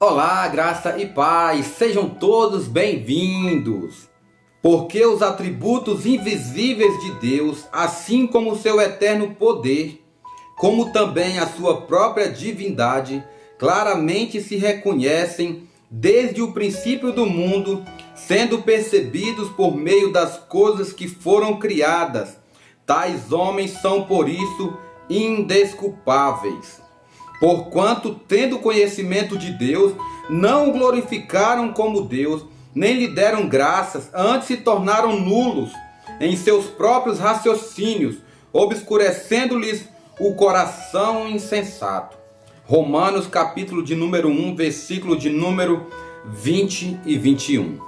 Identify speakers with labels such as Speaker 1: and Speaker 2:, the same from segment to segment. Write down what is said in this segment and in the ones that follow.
Speaker 1: Olá, graça e paz, sejam todos bem-vindos. Porque os atributos invisíveis de Deus, assim como o seu eterno poder, como também a sua própria divindade, claramente se reconhecem desde o princípio do mundo, sendo percebidos por meio das coisas que foram criadas. Tais homens são, por isso, indesculpáveis. Porquanto, tendo conhecimento de Deus, não o glorificaram como Deus, nem lhe deram graças, antes se tornaram nulos em seus próprios raciocínios, obscurecendo-lhes o coração insensato. Romanos capítulo de número 1, versículo de número 20 e 21.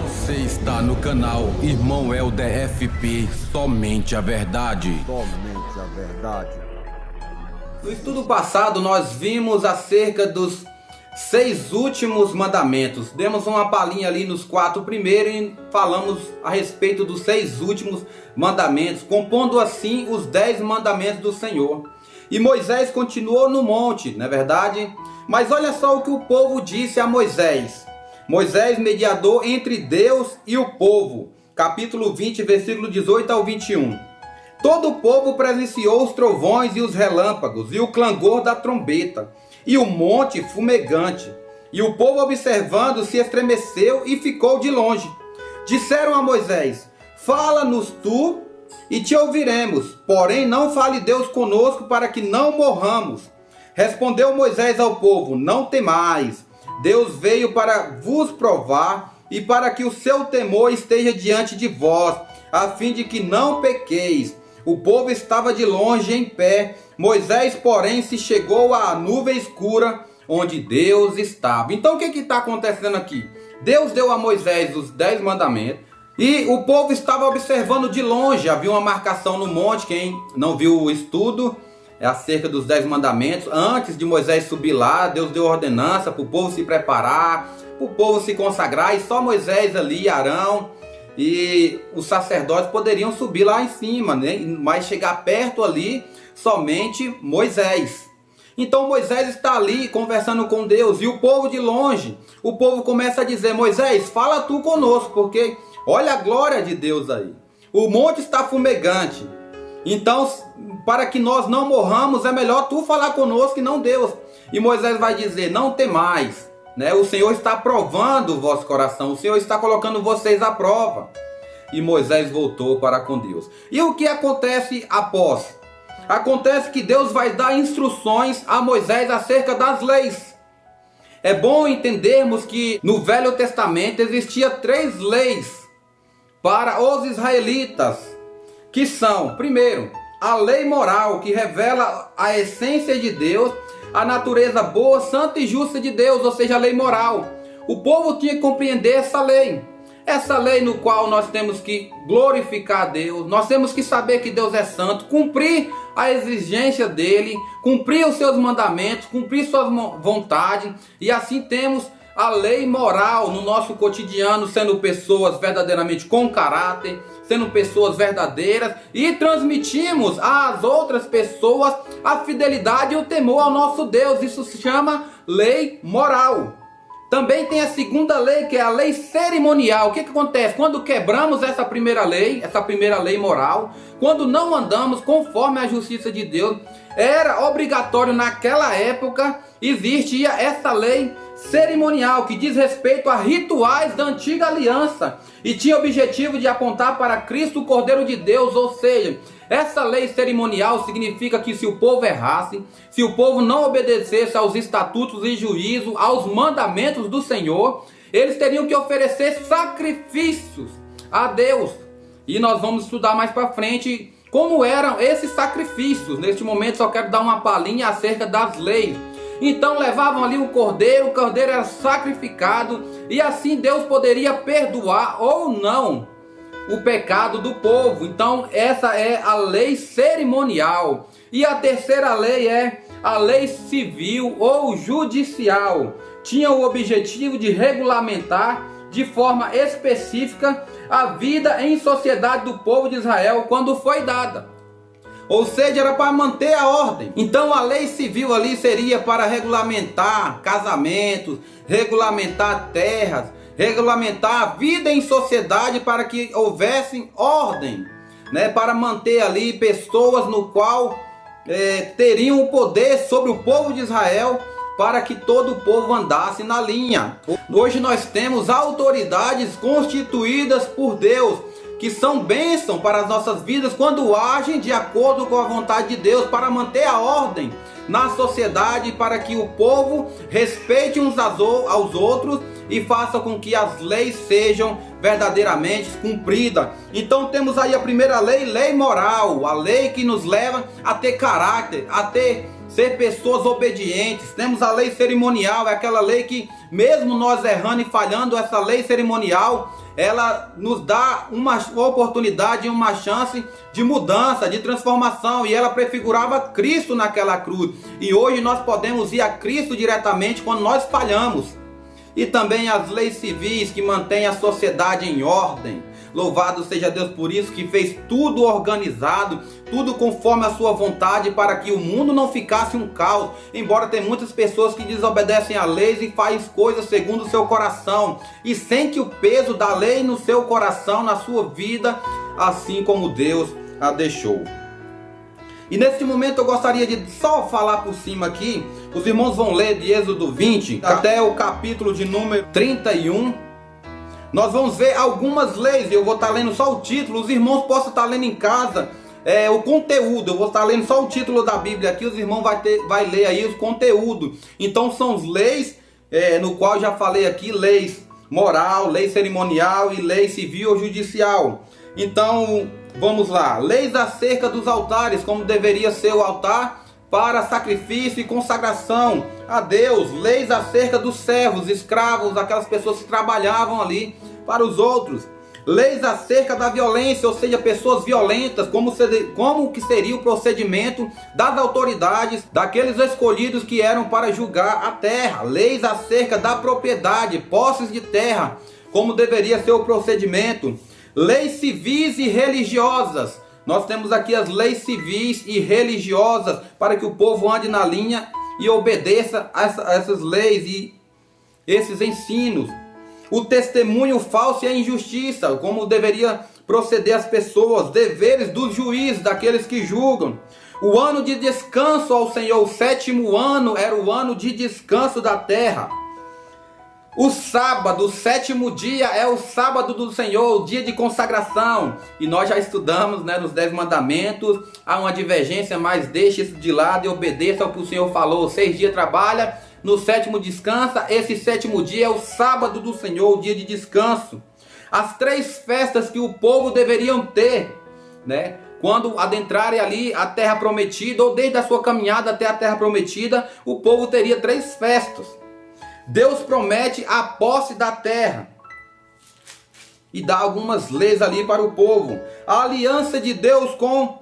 Speaker 2: Você está no canal Irmão Helder FP, somente a verdade.
Speaker 3: Somente a verdade.
Speaker 1: No estudo passado nós vimos acerca dos 6 últimos mandamentos. Demos uma palhinha ali nos 4 primeiros e falamos a respeito dos 6 últimos mandamentos, compondo assim os 10 mandamentos do Senhor. E Moisés continuou no monte, não é verdade? Mas olha só o que o povo disse a Moisés. Moisés, mediador entre Deus e o povo. Capítulo 20, versículo 18 ao 21. Todo o povo presenciou os trovões e os relâmpagos e o clangor da trombeta e o monte fumegante. E o povo, observando, se estremeceu e ficou de longe. Disseram a Moisés: fala-nos tu e te ouviremos, porém não fale Deus conosco para que não morramos. Respondeu Moisés ao povo: não temais. Deus veio para vos provar e para que o seu temor esteja diante de vós, a fim de que não pequeis. O povo estava de longe em pé. Moisés, porém, se chegou à nuvem escura onde Deus estava. Então o que está acontecendo aqui? Deus deu a Moisés os 10 mandamentos e o povo estava observando de longe. Havia uma marcação no monte. Quem não viu o estudo acerca dos 10 mandamentos, antes de Moisés subir lá, Deus deu ordenança para o povo se preparar, para o povo se consagrar, e só Moisés ali, Arão e os sacerdotes poderiam subir lá em cima, né? Mas chegar perto ali somente Moisés. Então Moisés está ali conversando com Deus e o povo de longe, o povo começa a dizer: Moisés, fala tu conosco, porque olha a glória de Deus aí, o monte está fumegante. Então, para que nós não morramos, é melhor tu falar conosco e não Deus. E Moisés vai dizer: não temais, né? O Senhor está provando o vosso coração, o Senhor está colocando vocês à prova. E Moisés voltou para com Deus. E o que acontece após? Acontece que Deus vai dar instruções a Moisés acerca das leis. É bom entendermos que no Velho Testamento existia 3 leis para os israelitas, que são, primeiro, a lei moral, que revela a essência de Deus, a natureza boa, santa e justa de Deus, ou seja, a lei moral. O povo tinha que compreender essa lei no qual nós temos que glorificar a Deus, nós temos que saber que Deus é santo, cumprir a exigência dele, cumprir os seus mandamentos, cumprir suas vontades, e assim temos a lei moral no nosso cotidiano, sendo pessoas verdadeiramente com caráter, sendo pessoas verdadeiras, e transmitimos às outras pessoas a fidelidade e o temor ao nosso Deus. Isso se chama lei moral. Também tem a segunda lei, que é a lei cerimonial. O que acontece? Quando quebramos essa primeira lei moral, quando não andamos conforme a justiça de Deus, era obrigatório naquela época, existia essa lei cerimonial, que diz respeito a rituais da antiga aliança e tinha o objetivo de apontar para Cristo, o Cordeiro de Deus. Ou seja, essa lei cerimonial significa que se o povo errasse, se o povo não obedecesse aos estatutos e juízo, aos mandamentos do Senhor, eles teriam que oferecer sacrifícios a Deus. E nós vamos estudar mais para frente como eram esses sacrifícios. Neste momento só quero dar uma palhinha acerca das leis. Então levavam ali o cordeiro era sacrificado, e assim Deus poderia perdoar ou não o pecado do povo. Então essa é a lei cerimonial. E a terceira lei é a lei civil ou judicial. Tinha o objetivo de regulamentar de forma específica a vida em sociedade do povo de Israel quando foi dada. Ou seja, era para manter a ordem. Então a lei civil ali seria para regulamentar casamentos, regulamentar terras, regulamentar a vida em sociedade para que houvesse ordem, né? Para manter ali pessoas no qual teriam o poder sobre o povo de Israel, para que todo o povo andasse na linha. Hoje nós temos autoridades constituídas por Deus, que são bênção para as nossas vidas quando agem de acordo com a vontade de Deus, para manter a ordem na sociedade, para que o povo respeite uns aos outros e faça com que as leis sejam verdadeiramente cumpridas. Então temos aí a primeira lei, lei moral, a lei que nos leva a ter caráter, a ser pessoas obedientes. Temos a lei cerimonial, é aquela lei que mesmo nós errando e falhando, essa lei cerimonial, ela nos dá uma oportunidade, uma chance de mudança, de transformação, e ela prefigurava Cristo naquela cruz. E hoje nós podemos ir a Cristo diretamente quando nós falhamos. E também as leis civis que mantêm a sociedade em ordem. Louvado seja Deus por isso, que fez tudo organizado, tudo conforme a sua vontade, para que o mundo não ficasse um caos. Embora tem muitas pessoas que desobedecem a leis e fazem coisas segundo o seu coração, e sente o peso da lei no seu coração, na sua vida, assim como Deus a deixou. E neste momento eu gostaria de só falar por cima aqui. Os irmãos vão ler de Êxodo 20 até o capítulo de número 31. Nós vamos ver algumas leis, eu vou estar lendo só o título, os irmãos possam estar lendo em casa o conteúdo. Eu vou estar lendo só o título da Bíblia aqui, os irmãos vai ler aí os conteúdos. Então são as leis, no qual eu já falei aqui, leis moral, lei cerimonial e lei civil ou judicial. Então vamos lá, leis acerca dos altares, como deveria ser o altar para sacrifício e consagração a Deus. Leis acerca dos servos, escravos, aquelas pessoas que trabalhavam ali para os outros. Leis acerca da violência, ou seja, pessoas violentas, como que seria o procedimento das autoridades, daqueles escolhidos que eram para julgar a terra. Leis acerca da propriedade, posses de terra, como deveria ser o procedimento. Leis civis e religiosas. Nós temos aqui as leis civis e religiosas para que o povo ande na linha e obedeça a essas leis e esses ensinos. O testemunho falso e a injustiça, como deveria proceder as pessoas, deveres dos juízes, daqueles que julgam. O ano de descanso ao Senhor, o 7º ano era o ano de descanso da terra. O sábado, o 7º dia é o sábado do Senhor, o dia de consagração. E nós já estudamos, nos 10 mandamentos, há uma divergência, mas deixe isso de lado e obedeça ao que o Senhor falou. 6 dias trabalha, no 7º descansa. Esse 7º dia é o sábado do Senhor, o dia de descanso. As 3 festas que o povo deveriam ter, quando adentrarem ali a terra prometida, ou desde a sua caminhada até a terra prometida, o povo teria 3 festas. Deus promete a posse da terra e dá algumas leis ali para o povo. A aliança de Deus com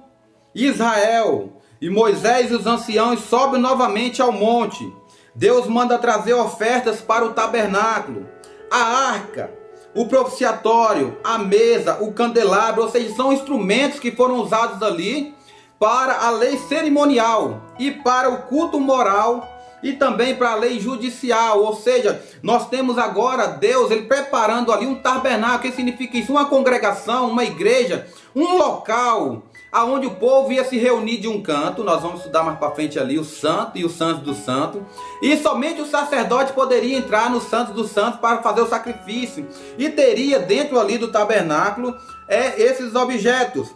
Speaker 1: Israel. E Moisés e os anciãos sobem novamente ao monte. Deus manda trazer ofertas para o tabernáculo, a arca, o propiciatório, a mesa, o candelabro. Ou seja, são instrumentos que foram usados ali para a lei cerimonial e para o culto moral, e também para a lei judicial. Ou seja, nós temos agora Deus, ele preparando ali um tabernáculo. O que significa isso? Uma congregação, uma igreja, um local aonde o povo ia se reunir de um canto. Nós vamos estudar mais para frente ali o santo e o santo do santo, e somente o sacerdote poderia entrar no santo dos santos para fazer o sacrifício, e teria dentro ali do tabernáculo esses objetos,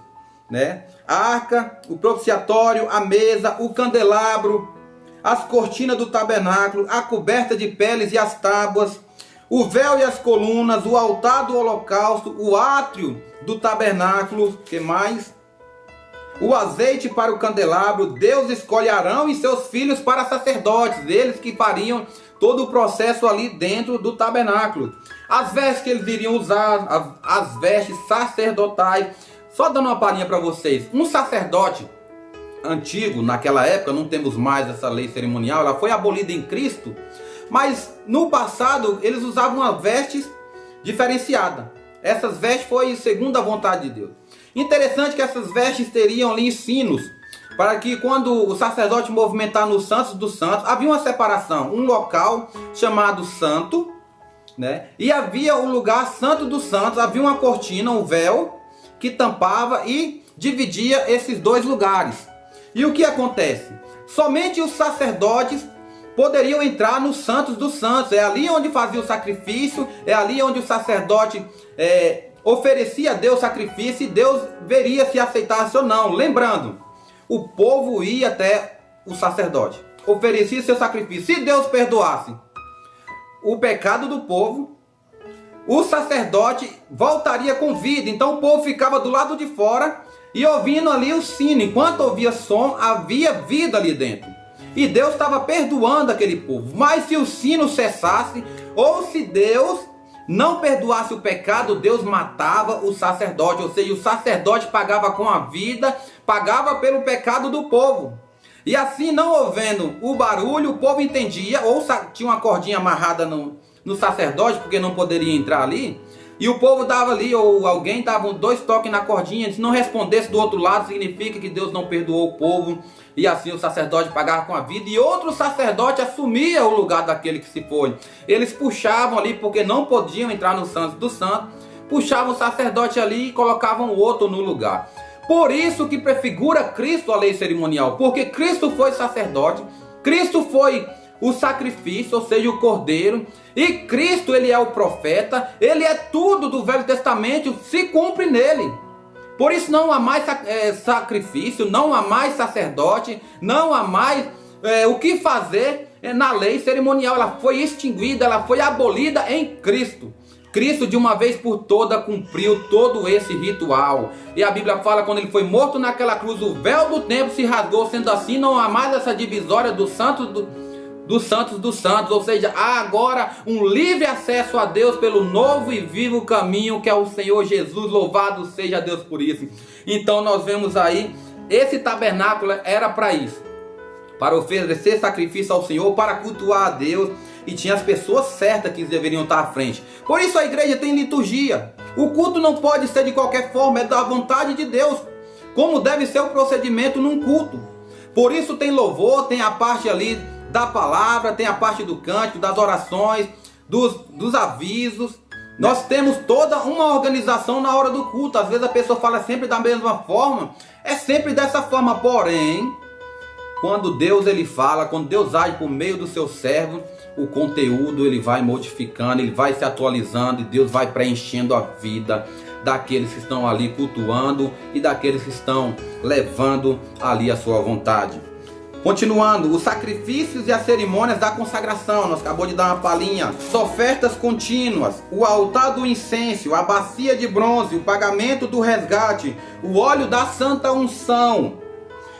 Speaker 1: a arca, o propiciatório, a mesa, o candelabro, as cortinas do tabernáculo, a coberta de peles e as tábuas, o véu e as colunas, o altar do holocausto, o átrio do tabernáculo, que mais? O azeite para o candelabro. Deus escolhe Arão e seus filhos para sacerdotes, eles que fariam todo o processo ali dentro do tabernáculo. As vestes que eles iriam usar, as vestes sacerdotais. Só dando uma palhinha para vocês, um sacerdote antigo, naquela época, não temos mais essa lei cerimonial, ela foi abolida em Cristo, mas no passado eles usavam uma veste diferenciada. Essas vestes foi segundo a vontade de Deus. Interessante que essas vestes teriam ali ensinos, para que quando o sacerdote movimentar no Santos dos Santos, havia uma separação, um local chamado Santo, né? E havia o lugar Santo dos Santos, havia uma cortina, um véu, que tampava e dividia esses dois lugares. E o que acontece? Somente os sacerdotes poderiam entrar no Santos dos Santos. É ali onde fazia o sacrifício, é ali onde o sacerdote oferecia a Deus sacrifício e Deus veria se aceitasse ou não. Lembrando, o povo ia até o sacerdote, oferecia seu sacrifício. Se Deus perdoasse o pecado do povo, o sacerdote voltaria com vida. Então o povo ficava do lado de fora e ouvindo ali o sino. Enquanto ouvia som, havia vida ali dentro. E Deus estava perdoando aquele povo. Mas se o sino cessasse, ou se Deus não perdoasse o pecado, Deus matava o sacerdote. Ou seja, o sacerdote pagava com a vida, pagava pelo pecado do povo. E assim, não ouvendo o barulho, o povo entendia, ou tinha uma cordinha amarrada no sacerdote, porque não poderia entrar ali. E o povo dava ali, ou alguém dava 2 toques na cordinha. Se não respondesse do outro lado, significa que Deus não perdoou o povo. E assim o sacerdote pagava com a vida. E outro sacerdote assumia o lugar daquele que se foi. Eles puxavam ali, porque não podiam entrar no Santo dos Santos. Puxavam o sacerdote ali e colocavam o outro no lugar. Por isso que prefigura Cristo a lei cerimonial. Porque Cristo foi sacerdote. Cristo foi o sacrifício, ou seja, o cordeiro. E Cristo, ele é o profeta. Ele é tudo do Velho Testamento, se cumpre nele. Por isso não há mais sacrifício, não há mais sacerdote, não há mais o que fazer na lei cerimonial. Ela foi extinguida, ela foi abolida em Cristo. Cristo de uma vez por toda cumpriu todo esse ritual. E a Bíblia fala, quando ele foi morto naquela cruz, o véu do templo se rasgou. Sendo assim, não há mais essa divisória dos santos dos santos, ou seja, há agora um livre acesso a Deus pelo novo e vivo caminho que é o Senhor Jesus. Louvado seja Deus por isso. Então nós vemos aí, esse tabernáculo era para isso, para oferecer sacrifício ao Senhor, para cultuar a Deus, e tinha as pessoas certas que deveriam estar à frente. Por isso a igreja tem liturgia. O culto não pode ser de qualquer forma, é da vontade de Deus, como deve ser o procedimento num culto. Por isso tem louvor, tem a parte ali da palavra, tem a parte do cântico, das orações, dos avisos. Nós temos toda uma organização na hora do culto. Às vezes a pessoa fala sempre da mesma forma, é sempre dessa forma. Porém, quando Deus ele fala, quando Deus age por meio do seu servo, o conteúdo ele vai modificando, ele vai se atualizando, e Deus vai preenchendo a vida daqueles que estão ali cultuando e daqueles que estão levando ali a sua vontade. Continuando, os sacrifícios e as cerimônias da consagração. Nós acabamos de dar uma palhinha. As ofertas contínuas, o altar do incenso, a bacia de bronze, o pagamento do resgate, o óleo da santa unção,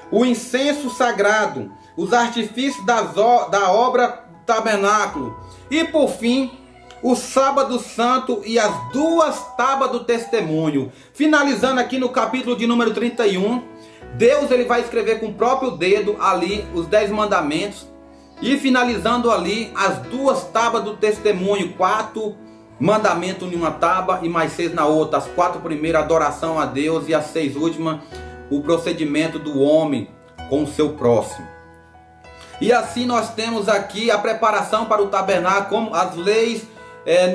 Speaker 1: o incenso sagrado, os artifícios da obra tabernáculo. E por fim, o sábado santo e as 2 tábuas do testemunho. Finalizando aqui no capítulo de número 31. Deus ele vai escrever com o próprio dedo ali os 10 mandamentos. E finalizando ali as 2 tábuas do testemunho. 4 mandamentos em uma tábua e mais 6 na outra. As 4 primeiras, adoração a Deus. E as 6 últimas, o procedimento do homem com o seu próximo. E assim nós temos aqui a preparação para o tabernáculo, como as leis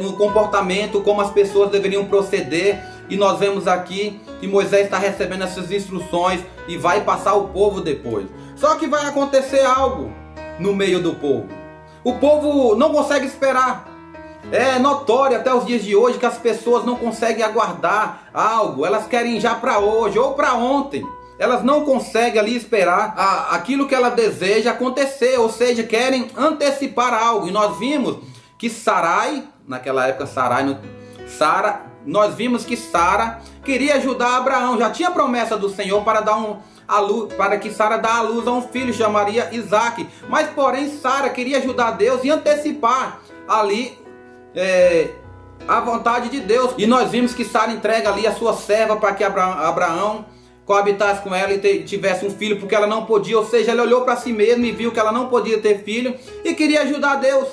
Speaker 1: no comportamento, como as pessoas deveriam proceder. E nós vemos aqui que Moisés está recebendo essas instruções e vai passar o povo depois. Só que vai acontecer algo no meio do povo. O povo não consegue esperar. É notório até os dias de hoje que as pessoas não conseguem aguardar algo. Elas querem já para hoje ou para ontem. Elas não conseguem ali esperar aquilo que ela deseja acontecer. Ou seja, querem antecipar algo. E nós vimos que Sarai, naquela época nós vimos que Sara queria ajudar Abraão. Já tinha promessa do Senhor para que Sara dê à luz a um filho, chamaria Isaac. Mas porém Sara queria ajudar Deus e antecipar ali a vontade de Deus. E nós vimos que Sara entrega ali a sua serva para que Abraão coabitasse com ela e tivesse um filho, porque ela não podia. Ou seja, ela olhou para si mesma e viu que ela não podia ter filho e queria ajudar Deus.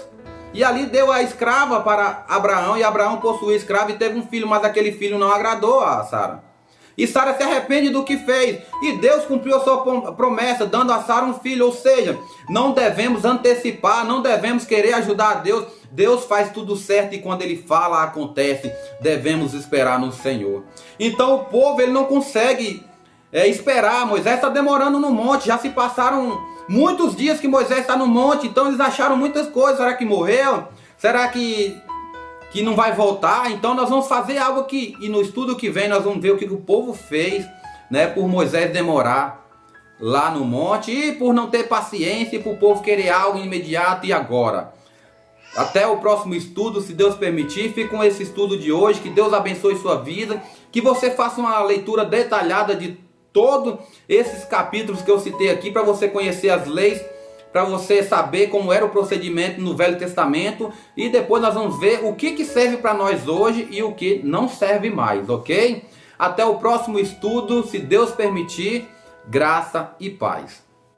Speaker 1: E ali deu a escrava para Abraão, e Abraão possuiu escrava e teve um filho, mas aquele filho não agradou a Sara. E Sara se arrepende do que fez. E Deus cumpriu a sua promessa, dando a Sara um filho. Ou seja, não devemos antecipar, não devemos querer ajudar a Deus. Deus faz tudo certo e quando Ele fala, acontece. Devemos esperar no Senhor. Então o povo ele não consegue esperar. Moisés está demorando no monte. Já se passaram muitos dias que Moisés está no monte. Então eles acharam muitas coisas. Será que morreu? Será que não vai voltar? Então nós vamos fazer algo aqui. E no estudo que vem nós vamos ver o que o povo fez, né, por Moisés demorar lá no monte. E por não ter paciência. E por o povo querer algo imediato e agora. Até o próximo estudo, se Deus permitir. Fique com esse estudo de hoje. Que Deus abençoe sua vida. Que você faça uma leitura detalhada de todos esses capítulos que eu citei aqui. Para você conhecer as leis. Para você saber como era o procedimento no Velho Testamento. E depois nós vamos ver o que serve para nós hoje. E o que não serve mais, ok? Até o próximo estudo, se Deus permitir. Graça e paz.